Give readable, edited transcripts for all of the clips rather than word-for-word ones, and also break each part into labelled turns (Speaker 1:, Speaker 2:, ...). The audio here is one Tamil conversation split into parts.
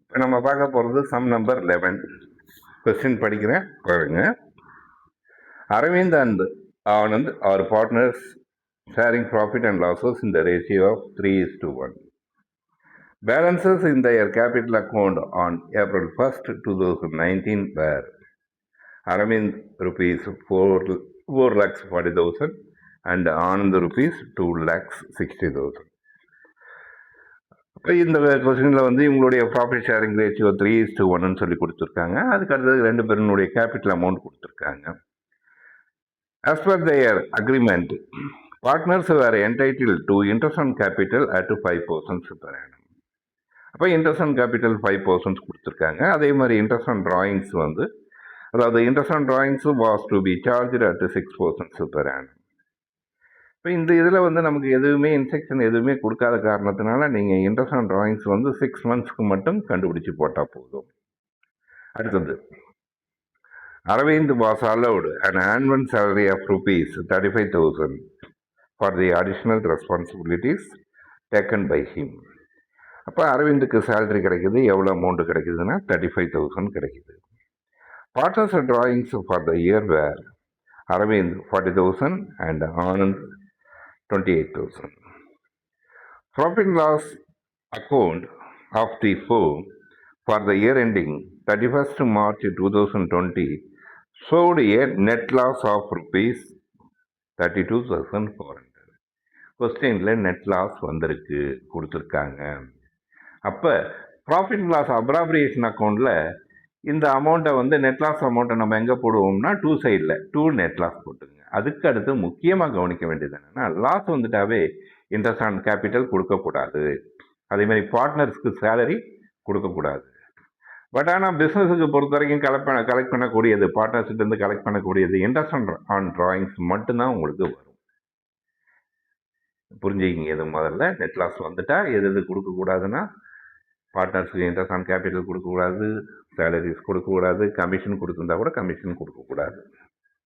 Speaker 1: இப்போ நம்ம பார்க்க போகிறது சம் நம்பர் 11. கொஸ்டின் படிக்கிறேன் பாருங்க. Arvind and Anand are partners sharing profit and losses in the ratio of 3:1. Balances in their capital account on April 1st, 2019 were Arvind rupees 4,40,000 and Anand rupees 2,60,000. இப்போ இந்த கொஸ்டினில் வந்து இவங்களுடைய ப்ராஃபிட் ஷேரிங் ரேஷியோ 3:1 சொல்லி கொடுத்துருக்காங்க. அதுக்கு அடுத்தது ரெண்டு பேருனுடைய கேபிட்டல் அமௌண்ட் கொடுத்துருக்காங்க. As per their agreement, partners were entitled to interest on capital at 5% per annum. அப்போ இன்ட்ரெஸ்ட் ஆன் கேபிட்டல் 5% கொடுத்துருக்காங்க. அதே மாதிரி இன்ட்ரெஸ்ட் ஆன் டிராயிங்ஸ் வந்து, அதாவது interest on drawings was to be charge at 6% per annum. இப்போ இந்த இதில் வந்து நமக்கு எதுவுமே இன்ஸ்ட்ரக்ஷன் எதுவுமே கொடுக்காத காரணத்தினால நீங்கள் இன்ட்ரெஸ்ட் ஆன் டிராயிங்ஸ் வந்து 6 monthsக்கு மட்டும் கண்டுபிடிச்சி போட்டால் போதும். அடுத்தது, Arvind was allowed an annual salary of rupees 35,000 for the additional responsibilities taken by him. அப்போ அரவிந்துக்கு சேலரி கிடைக்குது. எவ்வளோ அமௌண்ட் கிடைக்குதுன்னா 35,000 கிடைக்குது. Partners drawings for the year where Aravind 40,000 and Anand 28,000. Profit loss account of the firm for the year ending 31st March 2020 showed a net loss of rupees 32,400. கொஸ்டினில் நெட் லாஸ் வந்திருக்கு கொடுத்துருக்காங்க. அப்போ ப்ராஃபிட் லாஸ் அப்ராப்ரியேஷன் அக்கௌண்ட்டில் இந்த அமௌண்ட்டை வந்து நெட் லாஸ் அமௌண்ட்டை நம்ம எங்கே போடுவோம்னா 2 சைடில் 2 நெட் லாஸ் போட்டுங்க. அதுக்கு அடுத்து முக்கியமாக கவனிக்க வேண்டியது என்னென்னா, லாஸ் வந்துட்டாவே இன்ட்ரெஸ்ட் ஆன் கேபிட்டல் கொடுக்கக்கூடாது. அதேமாதிரி பார்ட்னர்ஸ்க்கு சேலரி கொடுக்கக்கூடாது. பட் ஆனால் பிஸ்னஸுக்கு பொறுத்த வரைக்கும் கலெக்ட் பண்ணக்கூடியது, பார்ட்னர்ஸ்கிட்டேருந்து கலெக்ட் பண்ணக்கூடியது இன்ட்ரெஸ்ட் ஆன் டிராயிங்ஸ் மட்டும்தான் உங்களுக்கு வரும். புரிஞ்சுக்கிங்க. எது முதல்ல நெட் லாஸ் வந்துட்டா எது கொடுக்கக்கூடாதுன்னா, பார்ட்னர்ஸுக்கு இன்ட்ரெஸ்ட் ஆன் கேபிட்டல் கொடுக்கக்கூடாது, சேலரிஸ் கொடுக்கக்கூடாது, கமிஷன் கொடுத்துருந்தா கூட கமிஷன் கொடுக்கக்கூடாது.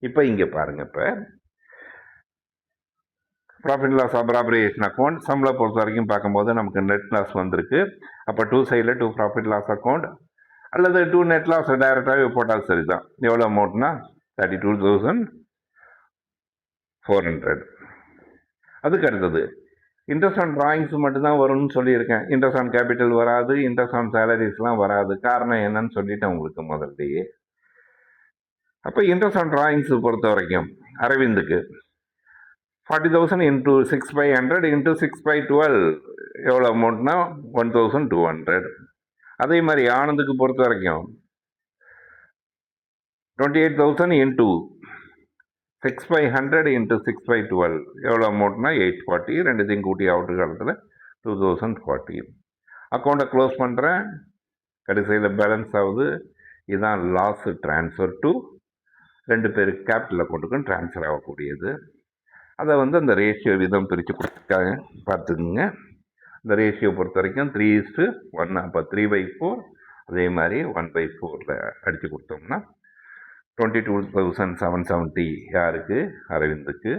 Speaker 1: இப்போ இங்கே பாருங்கள், இப்போ ப்ராஃபிட் லாஸ் அப்ராப்ரியேஷன் அக்கௌண்ட் சம்பளம் பொறுத்த வரைக்கும் பார்க்கும்போது நமக்கு நெட் லாஸ் வந்திருக்கு. அப்போ 2 சைடில் 2 ப்ராஃபிட் லாஸ் அக்கௌண்ட் அல்லது 2 நெட் லாஸ் டைரெக்டாகவே போட்டால் சரி தான். எவ்வளோ அமௌண்ட்னா 32,400. அதுக்கு அடுத்தது இன்ட்ரெஸ்ட் ஆன் டிராயிங்ஸ் மட்டும்தான் வரும்னு சொல்லியிருக்கேன். இன்ட்ரெஸ்ட் ஆன் கேபிட்டல் வராது, இன்ட்ரெஸ்ட் ஆன் சேலரிஸ்லாம் வராது. காரணம் என்னன்னு சொல்லிட்டேன் உங்களுக்கு முதல்லையே. அப்போ இன்ட்ரெஸ்ட் ஆன் டிராயிங்ஸ் பொறுத்த வரைக்கும் அரவிந்துக்கு 40,000 into 6/100 into 6/12 எவ்வளோ அமௌண்ட்னா 1,200. அதே மாதிரி ஆனந்துக்கு பொறுத்த வரைக்கும் 28,000 into 6/100 into 6/12 எவ்வளோ அமௌண்ட்னா 840. ரெண்டுத்தையும் கூட்டி அவுட்டு காலத்தில் 2,040. அக்கௌண்ட்டை க்ளோஸ் பண்ணுறேன். கடைசியில் பேலன்ஸ் ஆகுது. இதுதான் லாஸ் ட்ரான்ஸ்ஃபர் டு 2 பேருக்கு கேபிட்டல் அக்கௌண்ட்டுக்கும் ட்ரான்ஸ்ஃபர் ஆகக்கூடியது. அதை வந்து அந்த ரேஷியோ விதம் பிரித்து கொடுத்துருக்காங்க, பார்த்துக்குங்க. இந்த ரேஷியோ பொறுத்த வரைக்கும் 3:1. அப்போ 3/4. அதே மாதிரி 1/4 அடித்து கொடுத்தோம்னா 22,770 யாருக்கு? அரவிந்துக்கு.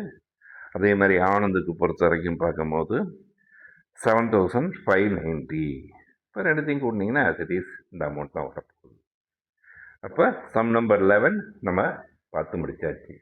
Speaker 1: அதே மாதிரி ஆனந்துக்கு பொறுத்த வரைக்கும் பார்க்கும்போது 7,590. இப்போ ரெண்டுத்தையும் கூட்டினீங்கன்னா as it is இந்த அமௌண்ட் தான் வரப்போகுது. அப்போ சம் நம்பர் 11 நம்ம பார்த்து முடிச்சாச்சு.